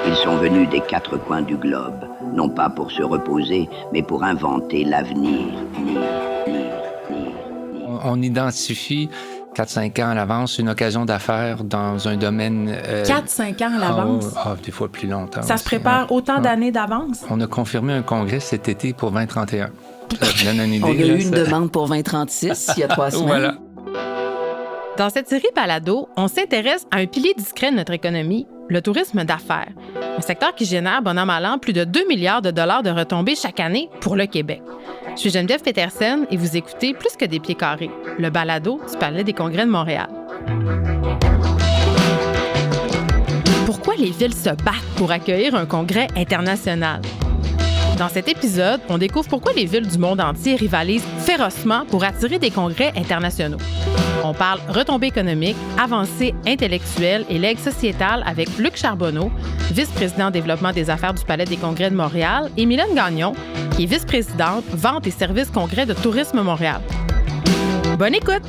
Ils sont venus des 4 coins du globe, non pas pour se reposer, mais pour inventer l'avenir. On identifie 4-5 ans à l'avance une occasion d'affaires dans un domaine... 4-5 ans à l'avance? Des fois plus longtemps. Ça aussi, se prépare autant d'années d'avance? On a confirmé un congrès cet été pour 2031. Ça vous donne une idée. On a eu une demande pour 2036 il y a 3 semaines. Voilà. Dans cette série Balado, on s'intéresse à un pilier discret de notre économie, le tourisme d'affaires. Un secteur qui génère, bon an, mal an, plus de 2 milliards de dollars de retombées chaque année pour le Québec. Je suis Geneviève Petersen et vous écoutez Plus que des pieds carrés, le balado du Palais des Congrès de Montréal. Pourquoi les villes se battent pour accueillir un congrès international? Dans cet épisode, on découvre pourquoi les villes du monde entier rivalisent férocement pour attirer des congrès internationaux. On parle retombées économiques, avancées intellectuelles et legs sociétal avec Luc Charbonneau, vice-président développement des affaires du Palais des Congrès de Montréal, et Mylène Gagnon, qui est vice-présidente vente et services congrès de Tourisme Montréal. Bonne écoute!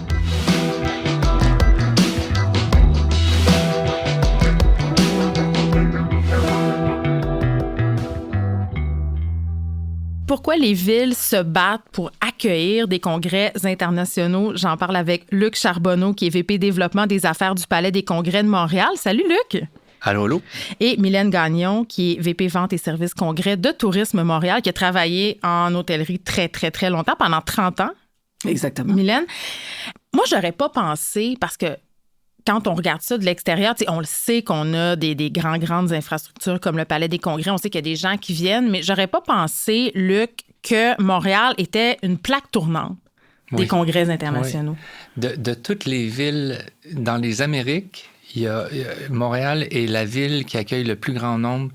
Pourquoi les villes se battent pour accueillir des congrès internationaux? J'en parle avec Luc Charbonneau, qui est VP Développement des affaires du Palais des Congrès de Montréal. Salut, Luc! Allô, allô? Et Mylène Gagnon, qui est VP Vente et Services Congrès de Tourisme Montréal, qui a travaillé en hôtellerie très, très, très longtemps, pendant 30 ans. Exactement. Mylène, moi, j'aurais pas pensé, parce que quand on regarde ça de l'extérieur, on le sait qu'on a des grandes infrastructures comme le Palais des Congrès. On sait qu'il y a des gens qui viennent, mais j'aurais pas pensé, Luc, que Montréal était une plaque tournante des congrès internationaux. Oui. De toutes les villes dans les Amériques, Montréal est la ville qui accueille le plus grand nombre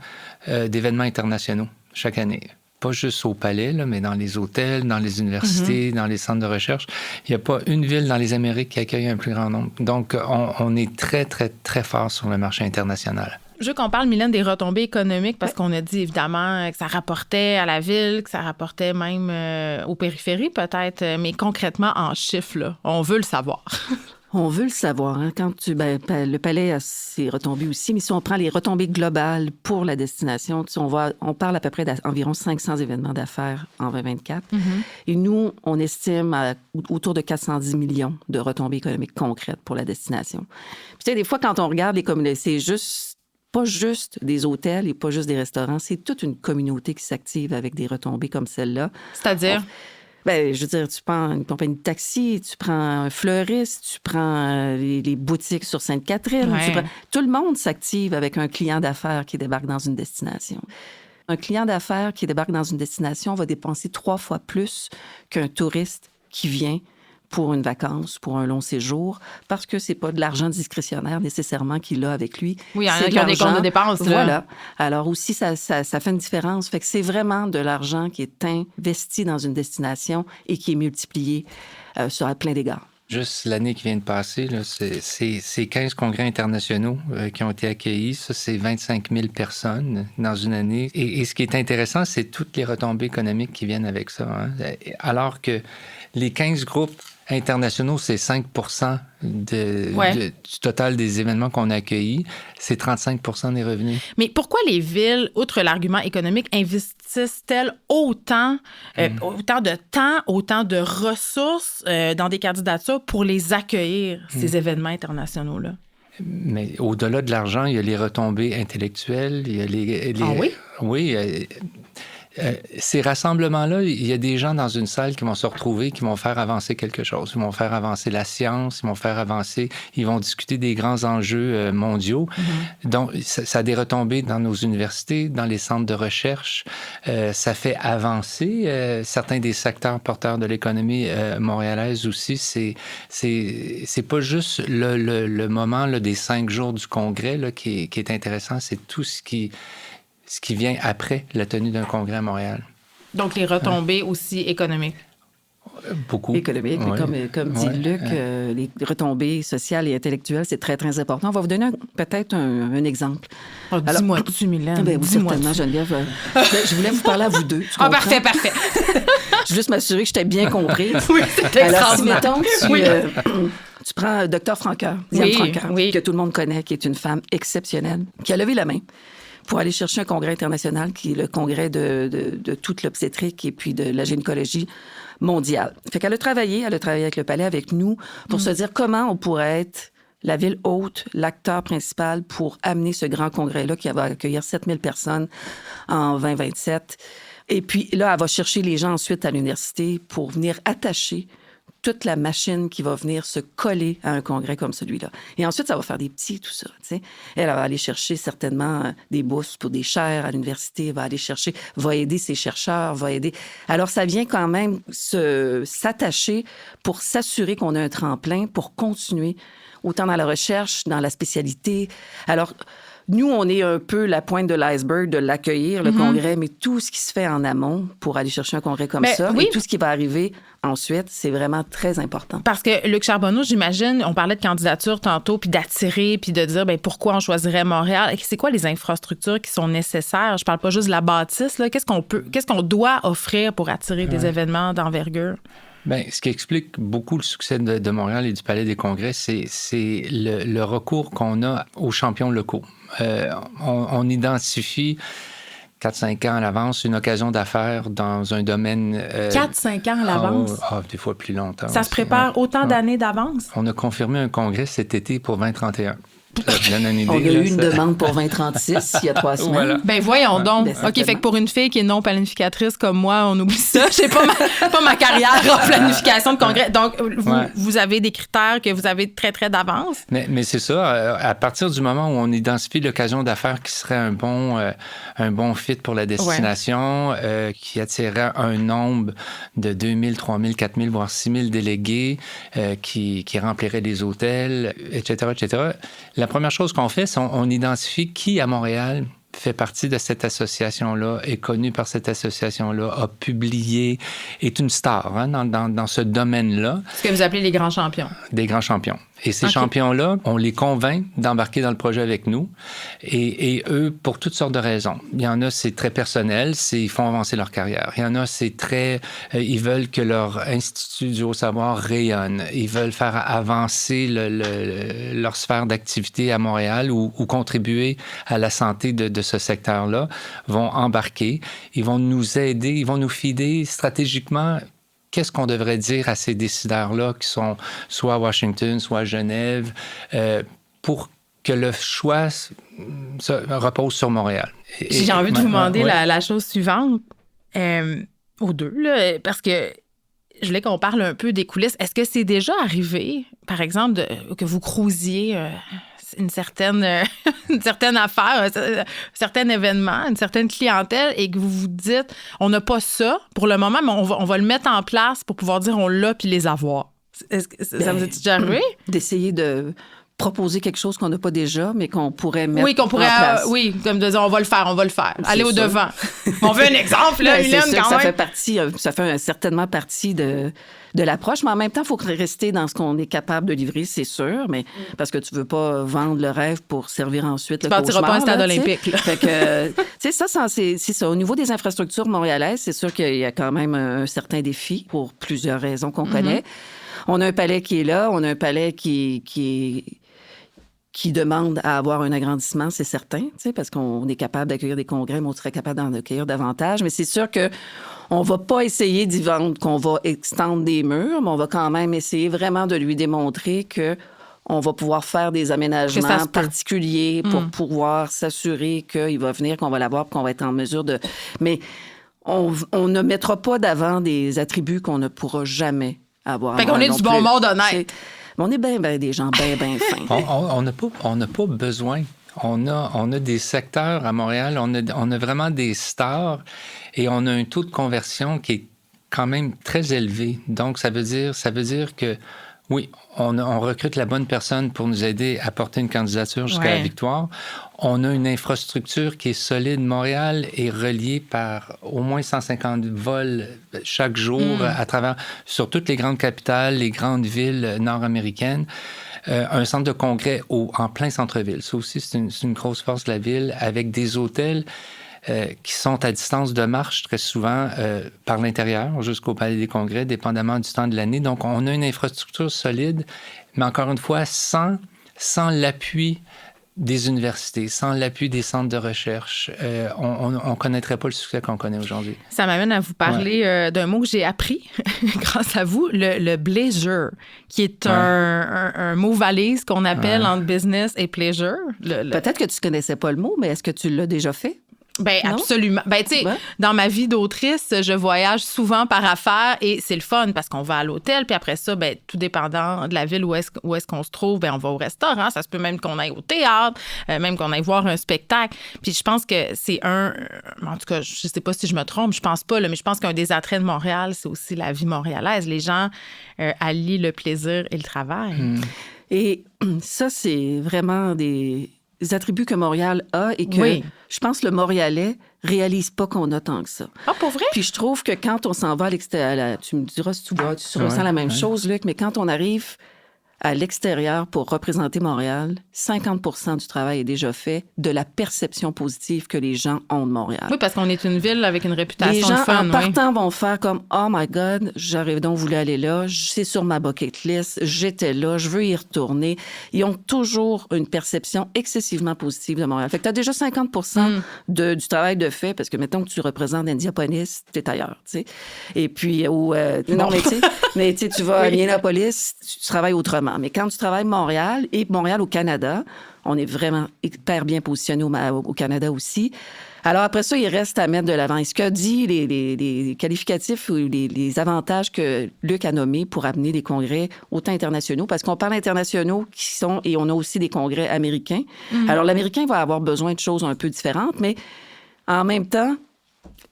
d'événements internationaux chaque année. Pas juste au palais, là, mais dans les hôtels, dans les universités, dans les centres de recherche. Il n'y a pas une ville dans les Amériques qui accueille un plus grand nombre. Donc, on est très, très, très fort sur le marché international. Je veux qu'on parle, Mylène, des retombées économiques, parce qu'on a dit, évidemment, que ça rapportait à la ville, que ça rapportait même aux périphéries, peut-être, mais concrètement, en chiffres, là, on veut le savoir. On veut le savoir. Hein? Quand le palais a ses retombées aussi, mais si on prend les retombées globales pour la destination, on parle à peu près d'environ 500 événements d'affaires en 2024. Mm-hmm. Et nous, on estime autour de 410 millions de retombées économiques concrètes pour la destination. Puis, tu sais, des fois, quand on regarde les communautés, c'est juste pas juste des hôtels et pas juste des restaurants, c'est toute une communauté qui s'active avec des retombées comme celle-là. C'est-à-dire? Je veux dire, tu prends une compagnie de taxi, tu prends un fleuriste, tu prends les boutiques sur Sainte-Catherine. Ouais. Tout le monde s'active avec un client d'affaires qui débarque dans une destination. Un client d'affaires qui débarque dans une destination va dépenser 3 fois plus qu'un touriste qui vient pour une vacance, pour un long séjour, parce que c'est pas de l'argent discrétionnaire nécessairement qu'il a avec lui. Oui, il y en a qui ont des comptes de dépenses. Là. Voilà. Alors aussi, ça fait une différence. Fait que c'est vraiment de l'argent qui est investi dans une destination et qui est multiplié sur plein d'égards. Juste l'année qui vient de passer, là, c'est 15 congrès internationaux qui ont été accueillis. Ça, c'est 25 000 personnes dans une année. Et ce qui est intéressant, c'est toutes les retombées économiques qui viennent avec ça. Hein? Alors que les 15 groupes internationaux, c'est 5 du total des événements qu'on a accueillis. C'est 35 des revenus. Mais pourquoi les villes, outre l'argument économique, investissent-elles autant de temps, autant de ressources dans des candidatures pour les accueillir, ces événements internationaux-là? Mais au-delà de l'argent, il y a les retombées intellectuelles. Il y a les... Ah oui? Oui. Ces rassemblements-là, il y a des gens dans une salle qui vont se retrouver, qui vont faire avancer quelque chose. Ils vont faire avancer la science, ils vont discuter des grands enjeux mondiaux. Mm-hmm. Donc, ça a des retombées dans nos universités, dans les centres de recherche. Ça fait avancer certains des secteurs porteurs de l'économie montréalaise aussi. C'est pas juste le moment là, des 5 jours du congrès là, qui est intéressant, c'est tout ce qui vient après la tenue d'un congrès à Montréal. Donc, les retombées aussi économiques. Beaucoup. Économiques, mais comme dit Luc, les retombées sociales et intellectuelles, c'est très, très important. On va vous donner peut-être un exemple. Oh, dis-moi tout, Mylène. Certainement, Geneviève. Je voulais vous parler à vous deux. Parfait. Je veux juste m'assurer que je t'ai bien compris. Oui, c'était alors, si, mettons, Tu prends Dr. Franqueur, Diane Franqueur, oui. que tout le monde connaît, qui est une femme exceptionnelle, qui a levé la main pour aller chercher un congrès international qui est le congrès de toute l'obstétrique et puis de la gynécologie mondiale. Fait qu'elle a travaillé avec le Palais, avec nous, pour se dire comment on pourrait être la ville hôte, l'acteur principal pour amener ce grand congrès-là qui va accueillir 7000 personnes en 2027. Et puis là, elle va chercher les gens ensuite à l'université pour venir attacher toute la machine qui va venir se coller à un congrès comme celui-là. Et ensuite, ça va faire des petits, tout ça. Tu sais. Elle va aller chercher certainement des bourses pour des chaires à l'université, va aller chercher, va aider ses chercheurs, va aider. Alors, ça vient quand même s'attacher pour s'assurer qu'on a un tremplin pour continuer, autant dans la recherche, dans la spécialité. Alors, nous, on est un peu la pointe de l'iceberg de l'accueillir, le congrès, mais tout ce qui se fait en amont pour aller chercher un congrès comme ça, et tout ce qui va arriver ensuite, c'est vraiment très important. Parce que Luc Charbonneau, j'imagine, on parlait de candidature tantôt, puis d'attirer, puis de dire pourquoi on choisirait Montréal. C'est quoi les infrastructures qui sont nécessaires? Je parle pas juste de la bâtisse, là. Qu'est-ce qu'on doit offrir pour attirer des événements d'envergure? Bien, ce qui explique beaucoup le succès de Montréal et du Palais des Congrès, c'est le recours qu'on a aux champions locaux. On identifie 4-5 ans à l'avance une occasion d'affaires dans un domaine... 4-5 ans à l'avance? Des fois plus longtemps. Ça se prépare autant d'années d'avance? On a confirmé un congrès cet été pour 2031. Ça vous donne une idée. On a eu une demande pour 2036 il y a 3 semaines. Voilà. Ben voyons donc. OK, fait que pour une fille qui est non planificatrice comme moi, on oublie ça. Je sais pas ma carrière en planification de congrès. Donc, vous avez des critères que vous avez très, très d'avance. Mais c'est ça. À partir du moment où on identifie l'occasion d'affaires qui serait un bon fit pour la destination, qui attirerait un nombre de 2000, 3000, 4000, voire 6000 délégués, qui rempliraient les hôtels, etc., etc., la première chose qu'on fait, c'est on identifie qui à Montréal fait partie de cette association-là, est connu par cette association-là, a publié, est une star dans ce domaine-là. Ce que vous appelez les grands champions. Des grands champions. Et ces champions-là, on les convainc d'embarquer dans le projet avec nous. Et eux, pour toutes sortes de raisons. Il y en a, c'est très personnel, ils font avancer leur carrière. Il y en a, c'est très... ils veulent que leur institut du haut-savoir rayonne. Ils veulent faire avancer leur sphère d'activité à Montréal ou contribuer à la santé de ce secteur-là. Vont embarquer. Ils vont nous aider, ils vont nous fider stratégiquement. Qu'est-ce qu'on devrait dire à ces décideurs-là qui sont soit à Washington, soit à Genève, pour que le choix repose sur Montréal? J'ai envie de vous demander la chose suivante, aux deux, là, parce que je voulais qu'on parle un peu des coulisses. Est-ce que c'est déjà arrivé, par exemple, que vous crousiez une certaine affaire, un certain événement, une certaine clientèle et que vous vous dites, on n'a pas ça pour le moment, mais on va le mettre en place pour pouvoir dire on l'a puis les avoir. Est-ce que ça vous est déjà arrivé? D'essayer de proposer quelque chose qu'on n'a pas déjà, mais qu'on pourrait mettre en place. Oui, comme de dire, on va le faire. Aller au-devant. On veut un exemple, là, Mylène, quand même. Ça fait certainement partie de l'approche, mais en même temps, il faut rester dans ce qu'on est capable de livrer, c'est sûr, mais parce que tu veux pas vendre le rêve pour servir ensuite le cauchemar. Tu partiras pas un stade olympique. Fait que, tu sais, c'est ça. Au niveau des infrastructures montréalaises, c'est sûr qu'il y a quand même un certain défi pour plusieurs raisons qu'on connaît. On a un palais qui est là, on a un palais qui demande à avoir un agrandissement, c'est certain, parce qu'on est capable d'accueillir des congrès, mais on serait capable d'en accueillir davantage. Mais c'est sûr que on va pas essayer d'y vendre qu'on va extendre des murs, mais on va quand même essayer vraiment de lui démontrer que on va pouvoir faire des aménagements particuliers pour pouvoir s'assurer qu'il va venir, qu'on va l'avoir, qu'on va être en mesure de... Mais on ne mettra pas d'avant des attributs qu'on ne pourra jamais avoir. Fait qu'on est du bon monde honnête. On est bien des gens bien fins. On n'a pas besoin. On a des secteurs à Montréal, on a vraiment des stars et on a un taux de conversion qui est quand même très élevé. Donc, ça veut dire que oui, on recrute la bonne personne pour nous aider à porter une candidature jusqu'à la victoire. On a une infrastructure qui est solide. Montréal est relié par au moins 150 vols chaque jour sur toutes les grandes capitales, les grandes villes nord-américaines. Un centre de congrès en plein centre-ville. Ça aussi, c'est une grosse force de la ville, avec des hôtels qui sont à distance de marche très souvent par l'intérieur jusqu'au Palais des Congrès, dépendamment du temps de l'année. Donc, on a une infrastructure solide, mais encore une fois, sans l'appui des universités, sans l'appui des centres de recherche, on ne connaîtrait pas le succès qu'on connaît aujourd'hui. Ça m'amène à vous parler d'un mot que j'ai appris grâce à vous, le pleasure, qui est un mot valise qu'on appelle entre business et pleasure. Peut-être que tu ne connaissais pas le mot, mais est-ce que tu l'as déjà fait? Ben Non? absolument. Ben tu sais, dans ma vie d'autrice, je voyage souvent par affaires et c'est le fun parce qu'on va à l'hôtel puis après ça, ben tout dépendant de la ville où est-ce qu'on se trouve, ben on va au restaurant. Ça se peut même qu'on aille au théâtre, même qu'on aille voir un spectacle. Puis je pense que c'est en tout cas, je sais pas si je me trompe, je pense pas là, mais je pense qu'un des attraits de Montréal, c'est aussi la vie montréalaise. Les gens allient le plaisir et le travail. Et ça, c'est vraiment des attributs que Montréal a et que je pense que le Montréalais réalise pas qu'on a tant que ça. Ah, pour vrai? Puis je trouve que quand on s'en va à l'extérieur, tu me diras si tu ressens la même chose, Luc, mais quand on arrive à l'extérieur pour représenter Montréal, 50% du travail est déjà fait de la perception positive que les gens ont de Montréal. Oui, parce qu'on est une ville avec une réputation les gens, de fun. en partant, vont faire comme « Oh my God, j'aurais donc voulu aller là, c'est sur ma bucket list, j'étais là, je veux y retourner. » Ils ont toujours une perception excessivement positive de Montréal. Fait que tu as déjà 50% du travail de fait, parce que mettons que tu représentes Indianapolis, tu es ailleurs, tu sais. Et puis, non, mais tu sais, tu vas à Minneapolis, tu travailles autrement. Mais quand tu travailles Montréal et Montréal au Canada, on est vraiment hyper bien positionné au Canada aussi. Alors après ça, il reste à mettre de l'avant. Et ce que dit les qualificatifs ou les avantages que Luc a nommés pour amener des congrès autant internationaux, parce qu'on parle internationaux et on a aussi des congrès américains. Alors l'américain va avoir besoin de choses un peu différentes, mais en même temps,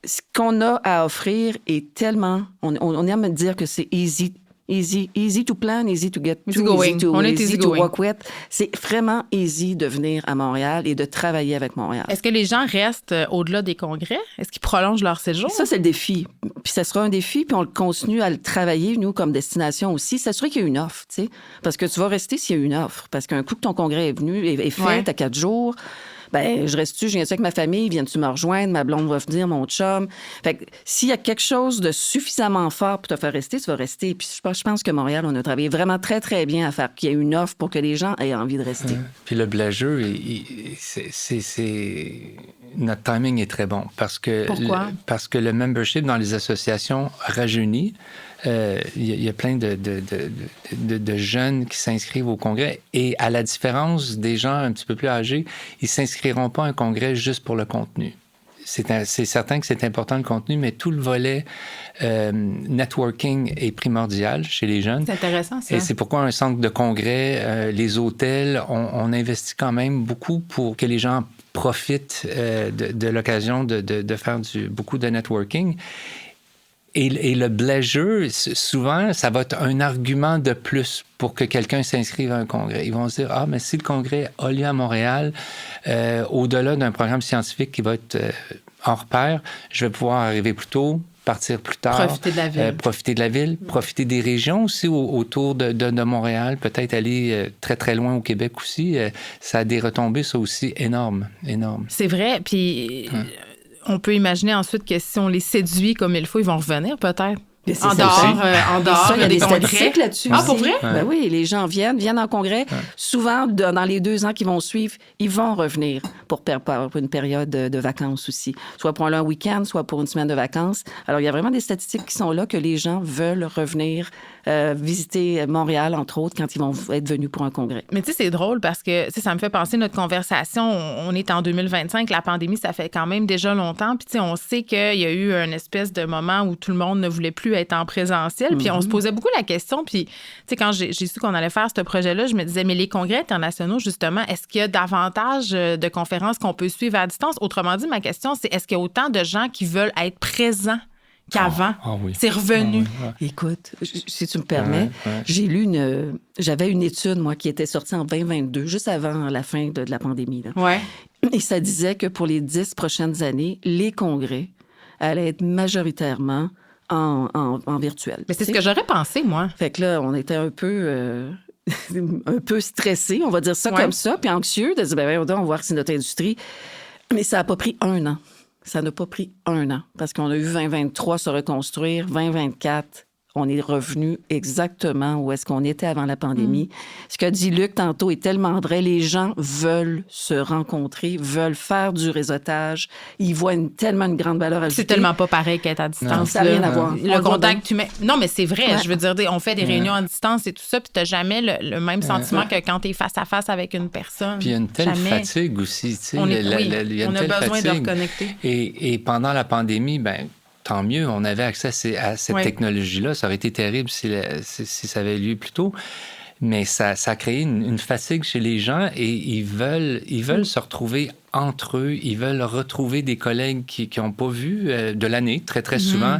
ce qu'on a à offrir est tellement... On aime dire que c'est easy to plan, easy to get to, easy to work with. C'est vraiment easy de venir à Montréal et de travailler avec Montréal. Est-ce que les gens restent au-delà des congrès? Est-ce qu'ils prolongent leur séjour? Ça, c'est le défi. Puis ça sera un défi, puis on continue à le travailler, nous, comme destination aussi. S'assurer qu'il y a une offre, tu sais. Parce que tu vas rester s'il y a une offre. Parce qu'un coup que ton congrès est fait, t'as 4 jours... Ben, je reste-tu, je viens-tu avec ma famille, viens-tu me rejoindre, ma blonde va venir, mon chum. Fait que s'il y a quelque chose de suffisamment fort pour te faire rester, tu vas rester. Puis je pense que Montréal, on a travaillé vraiment très, très bien à faire qu'il y ait une offre pour que les gens aient envie de rester. Puis le blageux, notre timing est très bon. Parce que Pourquoi? Parce que le membership dans les associations rajeunit. Il y a plein de jeunes qui s'inscrivent au congrès et à la différence des gens un petit peu plus âgés, ils ne s'inscriront pas à un congrès juste pour le contenu. C'est certain que c'est important le contenu, mais tout le volet networking est primordial chez les jeunes. C'est intéressant, ça. Et c'est pourquoi un centre de congrès, les hôtels, on investit quand même beaucoup pour que les gens profitent de l'occasion de faire beaucoup de networking. Et le blageux, souvent, ça va être un argument de plus pour que quelqu'un s'inscrive à un congrès. Ils vont se dire, ah, mais si le congrès a lieu à Montréal, au-delà d'un programme scientifique qui va être hors pair, je vais pouvoir arriver plus tôt, partir plus tard. Profiter de la ville. Profiter des régions aussi autour de Montréal, peut-être aller très, très loin au Québec aussi. Ça a des retombées, ça aussi, énormes. C'est vrai, puis... On peut imaginer ensuite que si on les séduit comme il faut, ils vont revenir peut-être. En dehors, il y a des statistiques là-dessus. Ah, pour vrai? Ben oui, les gens viennent en congrès. Souvent, dans les 2 ans qui vont suivre, ils vont revenir pour une période de vacances aussi. Soit pour un long week-end, soit pour une semaine de vacances. Alors, il y a vraiment des statistiques qui sont là que les gens veulent revenir visiter Montréal, entre autres, quand ils vont être venus pour un congrès. Mais tu sais, c'est drôle parce que ça me fait penser notre conversation. On est en 2025, la pandémie, ça fait quand même déjà longtemps. Puis tu sais, on sait qu'il y a eu une espèce de moment où tout le monde ne voulait plus être en présentiel. Puis on se posait beaucoup la question. Puis tu sais, quand j'ai su qu'on allait faire ce projet-là, je me disais, mais les congrès internationaux, justement, est-ce qu'il y a davantage de conférences qu'on peut suivre à distance? Autrement dit, ma question, c'est est-ce qu'il y a autant de gens qui veulent être présents qu'avant? Oui. C'est revenu. Écoute, si tu me permets, j'avais une étude, moi, qui était sortie en 2022, juste avant la fin de la pandémie. Là. Ouais. Et ça disait que pour les 10 prochaines années, les congrès allaient être majoritairement en virtuel. Mais c'est ce que j'aurais pensé, moi. Fait que là, on était un peu stressés, on va dire ça comme ça, puis anxieux, de dire, on va voir si notre industrie... Mais ça n'a pas pris 1 an Ça n'a pas pris 1 an parce qu'on a eu 2023 se reconstruire, 2024. On est revenu exactement où est-ce qu'on était avant la pandémie. Ce que dit Luc tantôt est tellement vrai. Les gens veulent se rencontrer, veulent faire du réseautage. Ils voient tellement une grande valeur ajoutée. C'est tellement pas pareil qu'être à distance. Ça n'a rien à voir. Le contact humain. Non, mais c'est vrai. Ouais. Je veux dire, on fait des réunions à distance et tout ça, puis t'as jamais le même sentiment que quand t'es face à face avec une personne. Puis il y a une telle Jamais. fatigue aussi. Tu sais, On, il y a on une a telle besoin de fatigue. reconnecter. Et pendant la pandémie, ben tant mieux, on avait accès à cette technologie-là. Ça aurait été terrible si ça avait lieu plus tôt. Mais ça a créé une fatigue chez les gens et ils veulent se retrouver entre eux. Ils veulent retrouver des collègues qui n'ont pas vu de l'année, très, très souvent.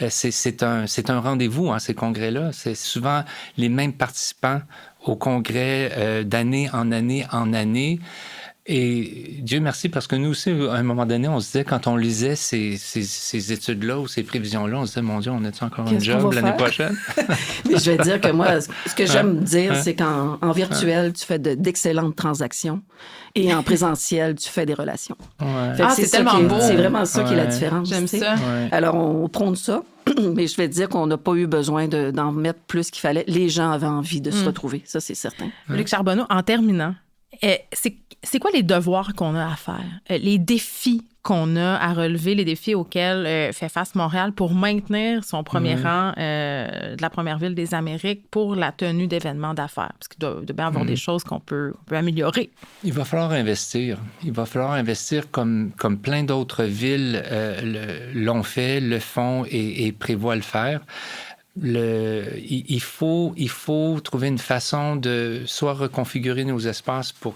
C'est un rendez-vous, hein, ces congrès-là. C'est souvent les mêmes participants au congrès d'année en année en année. Et Dieu merci, parce que nous aussi, à un moment donné, on se disait, quand on lisait ces études-là ou ces prévisions-là, on se disait, mon Dieu, on a-tu encore un job l'année prochaine? Mais je vais dire que moi, ce que j'aime dire, c'est qu'en virtuel, tu fais d'excellentes transactions et en présentiel, tu fais des relations. Ouais. Fait que c'est tellement beau. C'est vraiment ça qui est la différence. J'aime tu sais. ça. Ouais. Alors, on prône ça, mais je vais te dire qu'on n'a pas eu besoin d'en mettre plus qu'il fallait. Les gens avaient envie de se retrouver, ça, c'est certain. Luc Charbonneau, en terminant, c'est quoi les devoirs qu'on a à faire? Les défis qu'on a à relever, les défis auxquels fait face Montréal pour maintenir son premier rang de la première ville des Amériques pour la tenue d'événements d'affaires? Parce qu'il doit bien avoir des choses qu'on peut améliorer. Il va falloir investir. Il va falloir investir comme plein d'autres villes l'ont fait, le font et prévoient le faire. Il faut trouver une façon de soit reconfigurer nos espaces pour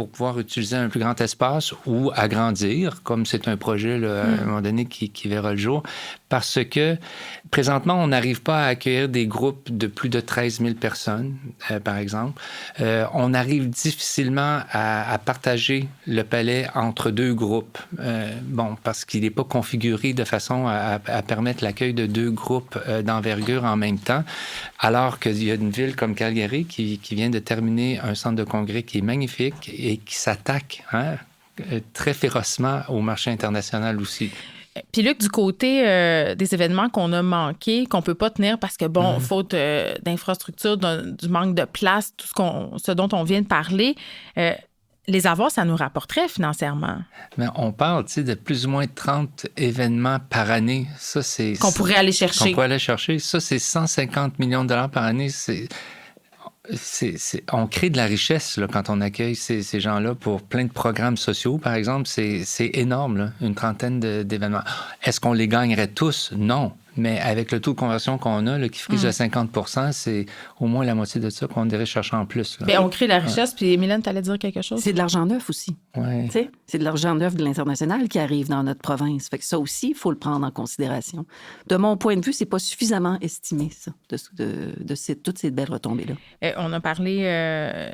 pouvoir utiliser un plus grand espace ou agrandir, comme c'est un projet là, à un moment donné qui verra le jour, parce que présentement, on n'arrive pas à accueillir des groupes de plus de 13 000 personnes, par exemple. On arrive difficilement à partager le palais entre 2 groupes, parce qu'il n'est pas configuré de façon à permettre l'accueil de 2 groupes d'envergure en même temps, alors qu'il y a une ville comme Calgary qui vient de terminer un centre de congrès qui est magnifique et qui s'attaque très férocement au marché international aussi. Puis Luc, du côté des événements qu'on a manqués, qu'on peut pas tenir parce que, faute d'infrastructures, du manque de place, tout ce dont on vient de parler, les avoirs, ça nous rapporterait financièrement. Mais on parle, tu sais, de plus ou moins 30 événements par année. Ça, c'est... Qu'on pourrait aller chercher. Qu'on pourrait aller chercher. Ça, c'est 150 millions de dollars par année. On crée de la richesse là, quand on accueille ces gens-là pour plein de programmes sociaux, par exemple. C'est énorme, là, une trentaine d'événements. Est-ce qu'on les gagnerait tous? Non. Mais avec le taux de conversion qu'on a, là, qui frise à 50 %, c'est au moins la moitié de ça qu'on irait chercher en plus. Là. Bien, on crée la richesse. Puis Mylène, tu allais dire quelque chose? C'est de l'argent neuf aussi. Ouais. C'est de l'argent neuf de l'international qui arrive dans notre province. Fait que ça aussi, il faut le prendre en considération. De mon point de vue, c'est pas suffisamment estimé, ça, de toutes ces belles retombées-là. On a parlé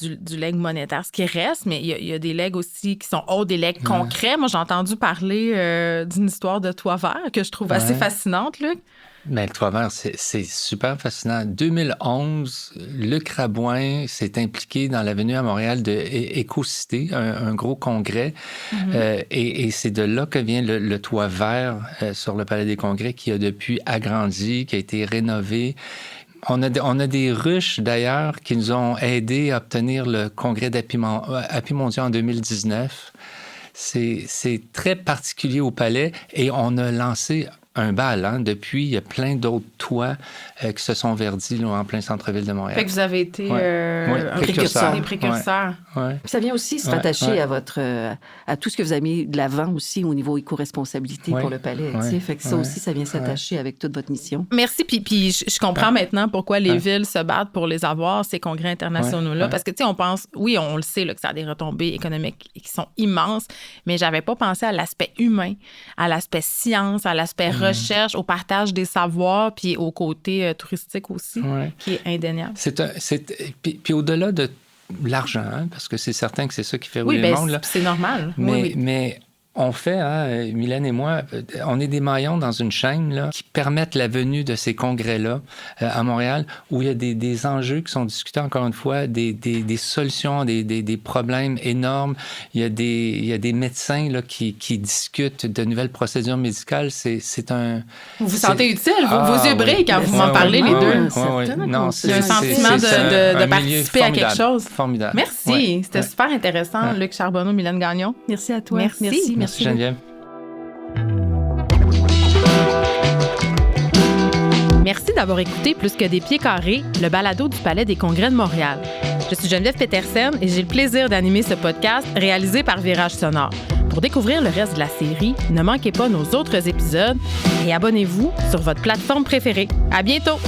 du legs monétaire, ce qui reste, mais il y a des legs aussi qui sont des legs concrets. Moi, j'ai entendu parler d'une histoire de toit vert que je trouve assez fascinante, Luc. Mais le toit vert, c'est super fascinant. En 2011, Luc Rabouin s'est impliqué dans la venue à Montréal de Écocité, un gros congrès. Et c'est de là que vient le toit vert sur le Palais des Congrès qui a depuis agrandi, qui a été rénové. On a des ruches, d'ailleurs, qui nous ont aidés à obtenir le congrès d'Happy Mondial en 2019. C'est très particulier au Palais et on a lancé un bal. Hein. Depuis, il y a plein d'autres toits qui se sont verdis là, en plein centre-ville de Montréal. Fait que vous avez été des précurseurs. Ouais. Puis ça vient aussi se rattacher à tout ce que vous avez mis de l'avant aussi au niveau éco-responsabilité pour le palais. Fait que ça aussi, ça vient s'attacher avec toute votre mission. Merci. Puis je comprends maintenant pourquoi les villes se battent pour les avoir, ces congrès internationaux-là. Parce que, tu sais, on pense, oui, on le sait, là, que ça a des retombées économiques qui sont immenses, mais j'avais pas pensé à l'aspect humain, à l'aspect science, à l'aspect recherche, au partage des savoirs, puis au côté touristique aussi, qui est indéniable. Puis au-delà de l'argent, hein, parce que c'est certain que c'est ça qui fait rouler le monde. Là. C'est normal. Mais on fait, Mylène et moi, on est des maillons dans une chaîne là, qui permettent la venue de ces congrès-là à Montréal, où il y a des enjeux qui sont discutés, encore une fois, des solutions, des problèmes énormes. Il y a des médecins là, qui discutent de nouvelles procédures médicales. C'est un... Vous vous sentez utile, vos yeux brillent quand vous m'en parlez, les deux. Non, il y a un sentiment de participer à quelque chose. Formidable. Merci, c'était super intéressant. Luc Charbonneau, Mylène Gagnon. Merci à toi. Merci Geneviève. Merci d'avoir écouté Plus que des pieds carrés, le balado du Palais des Congrès de Montréal. Je suis Geneviève Petersen et j'ai le plaisir d'animer ce podcast réalisé par Virage Sonore. Pour découvrir le reste de la série, ne manquez pas nos autres épisodes et abonnez-vous sur votre plateforme préférée. À bientôt!